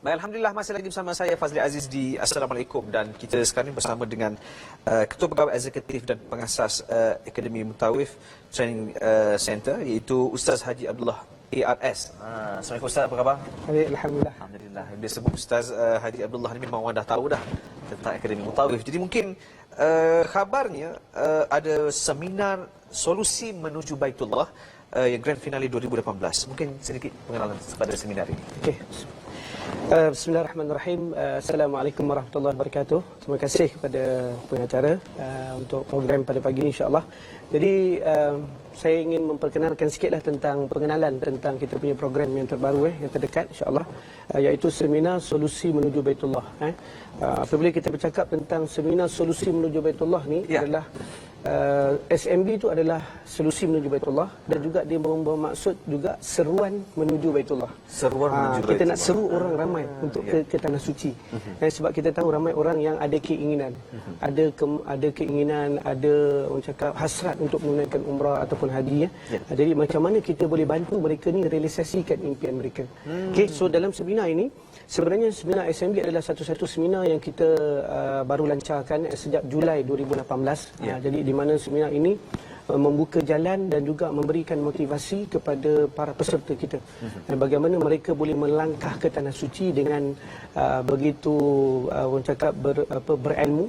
Baik, Alhamdulillah masih lagi bersama saya Fazli Aziz di Assalamualaikum, dan kita sekarang ini bersama dengan Ketua Pegawai Eksekutif dan Pengasas Akademi Mutawif Training Center, iaitu Ustaz Haji Abdullah ARS. Assalamualaikum Ustaz, apa khabar? Alhamdulillah. Alhamdulillah. Dia sebut Ustaz Haji Abdullah ni memang orang dah tahu dah tentang Akademi Mutawif. Jadi mungkin khabarnya ada seminar solusi menuju Baitullah yang grand finale 2018. Mungkin sedikit pengenalan pada seminar ini. Okey. Bismillahirrahmanirrahim. Assalamualaikum warahmatullahi wabarakatuh. Terima kasih kepada pengacara untuk program pada pagi ini, insya-Allah. Jadi saya ingin memperkenalkan sikitlah tentang pengenalan tentang kita punya program yang terbaru yang terdekat, insya-Allah, iaitu seminar solusi menuju Baitullah. Apabila kita bercakap tentang seminar solusi menuju Baitullah ni adalah SMB itu adalah solusi menuju Baitullah, dan juga dia membawa maksud juga seruan menuju Baitullah. Seruan menuju Kita Baitullah. nak seru orang ramai untuk ke tanah suci. Sebab kita tahu ramai orang yang ada keinginan, ada keinginan, ada orang cakap hasrat untuk menunaikan umrah ataupun haji. Jadi macam mana kita boleh bantu mereka ni realisasikan impian mereka. Okey, so dalam seminar ini, sebenarnya seminar SMB adalah satu-satu seminar yang kita baru lancarkan sejak Julai 2018. Jadi di mana seminar ini membuka jalan dan juga memberikan motivasi kepada para peserta kita. Bagaimana mereka boleh melangkah ke tanah suci dengan begitu orang cakap berilmu,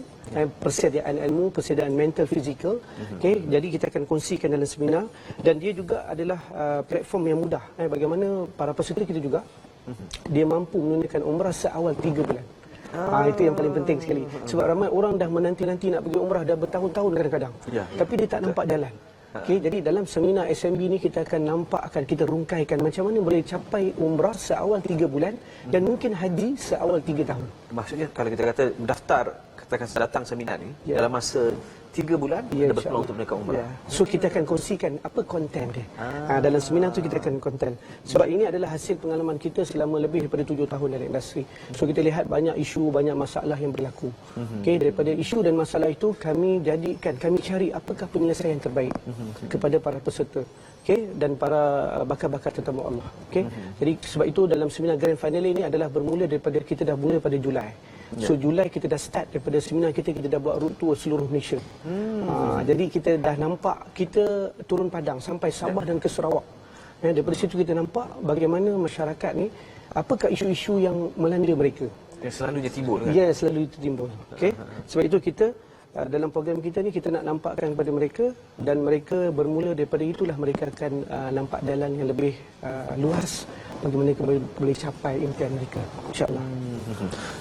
persediaan ilmu, persediaan mental, fizikal. Okey, jadi kita akan kongsikan dalam seminar, dan dia juga adalah platform yang mudah. Bagaimana para peserta kita juga dia mampu menunaikan umrah seawal 3 bulan. Itu yang paling penting sekali. Sebab ramai orang dah menanti-nanti nak pergi umrah dah bertahun-tahun kadang-kadang. Tapi dia tak nampak jalan. Okey, jadi dalam seminar SMB ni kita akan kita rungkaikan macam mana boleh capai umrah seawal 3 bulan dan mungkin haji seawal 3 tahun. Maksudnya kalau kita kata daftar, katakan datang seminar ni dalam masa 3 bulan ada berpeluang untuk menunaikan umrah. So kita akan kongsikan apa konten dia. Dalam seminar tu kita akan konten. Sebab ini adalah hasil pengalaman kita selama lebih daripada 7 tahun dalam industri. So kita lihat banyak isu, banyak masalah yang berlaku. Okey, daripada isu dan masalah itu kami cari apakah penyelesaian terbaik kepada para peserta. Okey, dan para bakar-bakar tetamu Allah. Okey. Jadi sebab itu dalam seminar grand final ini adalah bermula daripada kita dah mula pada Julai. So Julai kita dah start daripada seminar kita dah buat road tour seluruh Malaysia. Jadi kita dah nampak kita turun padang sampai Sabah dan ke Sarawak. Daripada situ kita nampak bagaimana masyarakat ni, apakah isu-isu yang melanda mereka. Yang selalunya timbul kan? Ya, selalu itu timbul. Okey. Sebab itu kita dalam program kita ni kita nak nampakkan kepada mereka, dan mereka bermula daripada itulah mereka akan nampak jalan yang lebih luas bagaimana mereka boleh capai impian mereka, insya-Allah.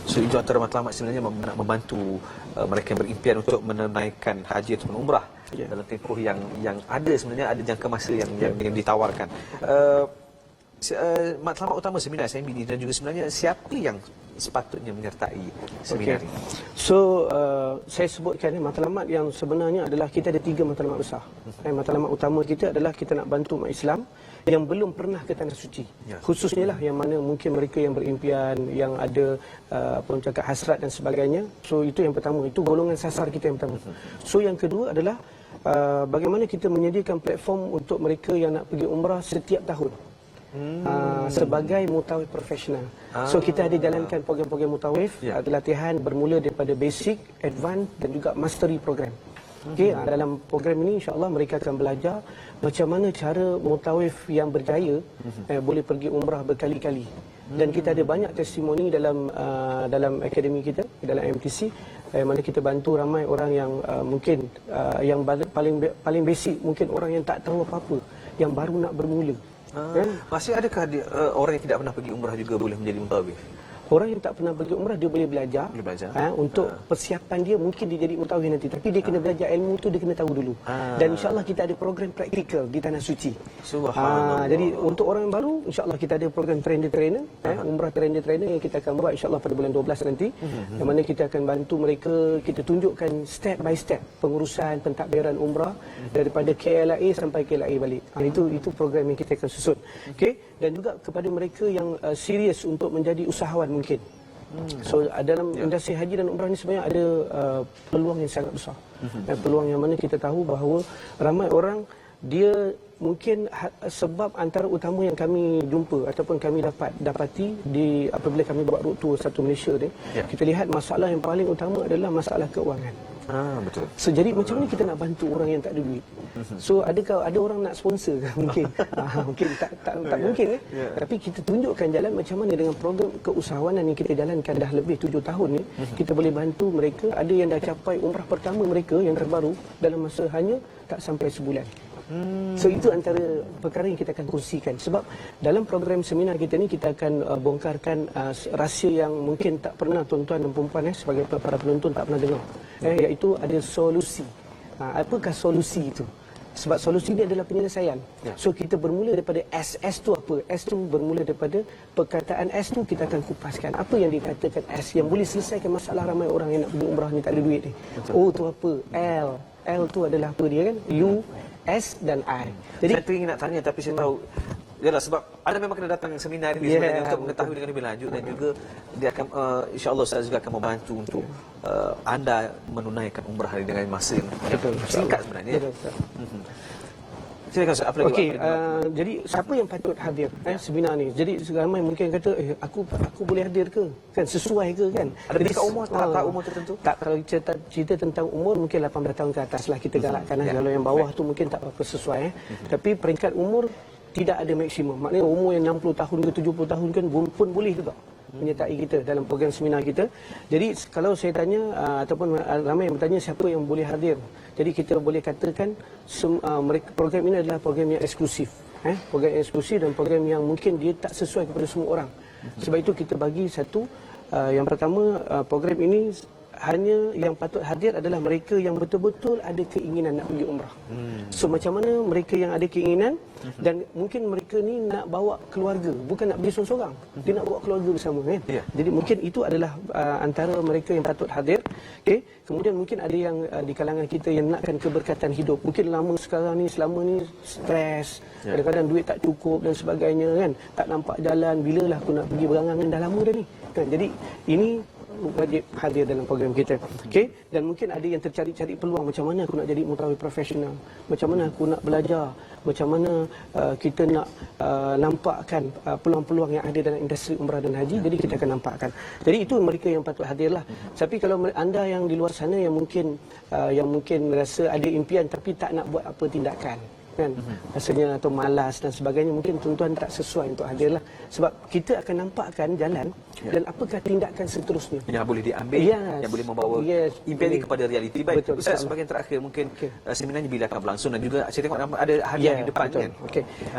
So itu antara matlamat sebenarnya nak membantu mereka yang berimpian untuk menunaikan haji ataupun umrah dalam tempoh yang ada, sebenarnya ada jangka masa yang ditawarkan. Matlamat utama seminar SMB ini, dan juga sebenarnya siapa yang sepatutnya menyertai seminar ini? So saya sebutkan matlamat yang sebenarnya adalah kita ada 3 matlamat besar. Matlamat utama kita adalah kita nak bantu umat Islam yang belum pernah ke tanah suci. Khususnya lah yang mana mungkin mereka yang berimpian, yang ada cakap hasrat dan sebagainya. So itu yang pertama, itu golongan sasar kita yang pertama. So yang kedua adalah bagaimana kita menyediakan platform untuk mereka yang nak pergi umrah setiap tahun. Sebagai mutawif profesional. So kita ada jalankan program-program mutawif, latihan bermula daripada basic, advance dan juga mastery program. Okey, dalam program ini insya-Allah mereka akan belajar macam mana cara mutawif yang berjaya boleh pergi umrah berkali-kali. Dan kita ada banyak testimoni dalam akademi kita, dalam MTC, mana kita bantu ramai orang yang mungkin yang paling basic, mungkin orang yang tak tahu apa-apa, yang baru nak bermula. Masih adakah orang yang tidak pernah pergi umrah juga boleh menjadi mutawif? Orang yang tak pernah pergi umrah dia boleh belajar, untuk persiapan dia, mungkin dia jadi mutawif nanti, tapi dia kena belajar ilmu tu, dia kena tahu dulu. Dan insya-Allah kita ada program praktikal di tanah suci. Subhanallah. Jadi untuk orang yang baru, insya-Allah kita ada program trainer, umrah trainer yang kita akan buat insya-Allah pada bulan 12 nanti. Yang mana kita akan bantu mereka, kita tunjukkan step by step pengurusan pentadbiran umrah daripada KLIA sampai KLIA balik. Itu program yang kita akan susun. Okey, dan juga kepada mereka yang serius untuk menjadi usahawan mungkin. So dalam industri haji dan umrah ni sebenarnya ada peluang yang sangat besar. Peluang yang mana kita tahu bahawa ramai orang dia mungkin sebab antara utama yang kami jumpa ataupun kami dapati di apabila kami buat road tour satu Malaysia ni, kita lihat masalah yang paling utama adalah masalah keuangan. Betul. So jadi macam mana kita nak bantu orang yang tak ada duit? So adakah ada orang nak sponsor ke? Mungkin mungkin tak mungkin Tapi kita tunjukkan jalan macam mana dengan program keusahawanan yang kita jalankan dah lebih 7 tahun ni, kita boleh bantu mereka. Ada yang dah capai umrah pertama mereka yang terbaru dalam masa hanya tak sampai sebulan. So itu antara perkara yang kita akan kongsikan. Sebab dalam program seminar kita ni, kita akan bongkarkan rahsia yang mungkin tak pernah tuan-tuan dan perempuan sebagai para penonton tak pernah dengar, iaitu ada solusi. Apakah solusi itu? Sebab solusi ini adalah penyelesaian. So kita bermula daripada S. S tu apa? S tu bermula daripada perkataan S tu, kita akan kupaskan apa yang dikatakan S yang boleh selesaikan masalah ramai orang yang nak pergi umrah ni tak ada duit ni. O tu apa? L. L tu adalah apa dia kan? U, S dan I. Jadi saya ingin nak tanya, tapi saya tahu yalah, sebab anda memang kena datang seminar ini sebenarnya untuk mengetahui dengan lebih lanjut, dan juga dia akan insya-Allah saya juga akan membantu untuk anda menunaikan umrah hari dengan masa yang singkat sebenarnya. Betul. Silakan Ustaz, apa lagi? Okey, jadi siapa yang patut hadir seminar ni? Jadi ramai mungkin kata aku boleh hadir ke? Kan sesuai ke kan? Ada dekat umur tak umur tertentu? Tak, kalau cerita tentang umur mungkin 18 tahun ke atas lah kita galakkan. Kalau yang bawah tu mungkin tak apa sesuai Tapi peringkat umur tidak ada maksimum. Maknanya umur yang 60 tahun ke 70 tahun kan pun boleh juga menyertai kita dalam program seminar kita. Jadi kalau saya tanya ataupun ramai yang bertanya siapa yang boleh hadir, jadi kita boleh katakan program ini adalah program yang eksklusif. Program yang eksklusif dan program yang mungkin dia tak sesuai kepada semua orang. Sebab itu kita bagi satu, yang pertama, program ini hanya yang patut hadir adalah mereka yang betul-betul ada keinginan nak pergi umrah. So macam mana mereka yang ada keinginan, dan mungkin mereka ni nak bawa keluarga, bukan nak pergi seorang-seorang. Dia nak bawa keluarga bersama kan. Jadi mungkin itu adalah antara mereka yang patut hadir. Okey, kemudian mungkin ada yang di kalangan kita yang nakkan keberkatan hidup. Mungkin lama sekarang ni, selama ni stres, kadang-kadang duit tak cukup dan sebagainya kan. Tak nampak jalan, bilalah aku nak pergi berangan, dah lama dah ni. Kan? Jadi ini wajib hadir dalam program kita. Okey, dan mungkin ada yang tercari-cari peluang, macam mana aku nak jadi mutawif profesional, macam mana aku nak belajar, macam mana kita nak nampakkan peluang-peluang yang ada dalam industri umrah dan haji. Jadi kita akan nampakkan. Jadi itu mereka yang patut hadirlah. Tapi kalau anda yang di luar sana yang mungkin rasa ada impian tapi tak nak buat apa tindakan, kan, rasanya atau malas dan sebagainya, mungkin tuan-tuan tak sesuai untuk hadirlah. Sebab kita akan nampakkan jalan dan apakah tindakan seterusnya yang boleh diambil, yang boleh membawa impian ini kepada realiti. Baik, Ustaz, sebahagian terakhir mungkin seminarnya bila akan berlangsung, dan juga saya tengok ada hadiah di depan kan.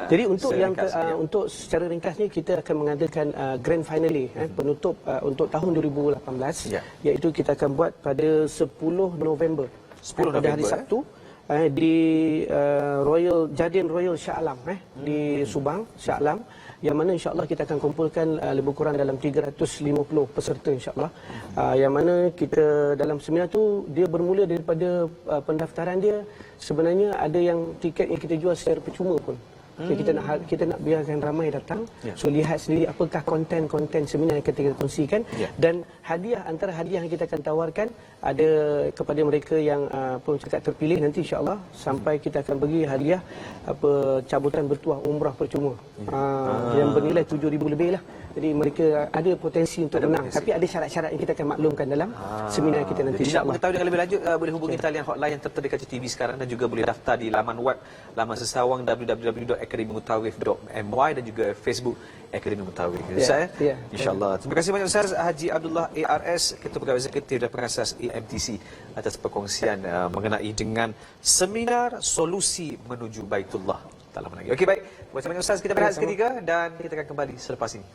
Jadi untuk untuk secara ringkasnya kita akan mengadakan grand finale penutup untuk tahun 2018, iaitu kita akan buat pada 10 November pada hari Sabtu di Jardin Royal Shah Alam di Subang, Shah Alam, yang mana insya-Allah kita akan kumpulkan lebih kurang dalam 350 peserta insya-Allah. Yang mana kita dalam seminar tu dia bermula daripada pendaftaran dia, sebenarnya ada yang tiket yang kita jual secara percuma pun. Kita nak biarkan ramai datang. So lihat sendiri apakah konten-konten seminar yang kita kongsikan, dan antara hadiah yang kita akan tawarkan ada kepada mereka yang cakap terpilih nanti insya-Allah, sampai kita akan bagi hadiah cabutan bertuah umrah percuma yang bernilai 7,000 lebih lah. Jadi mereka ada potensi untuk menang, tapi ada syarat-syarat yang kita akan maklumkan dalam seminar kita nanti insya-Allah. Nak mengetahui dengan lebih lanjut boleh hubungi talian hotline yang tertera dekat TV sekarang, dan juga boleh daftar di laman web laman sesawang www.akademimutawif.my dan juga Facebook Akademi Mutawif. Insya-Allah. Terima kasih banyak Ustaz Haji Abdullah ARS, Ketua Pegawai Eksekutif dan Pengasas AMTC, atas perkongsian mengenai dengan seminar solusi menuju Baitullah. Tak lama lagi. Okey, baik. Buat sama Ustaz, kita berehat seketika dan kita akan kembali selepas ini.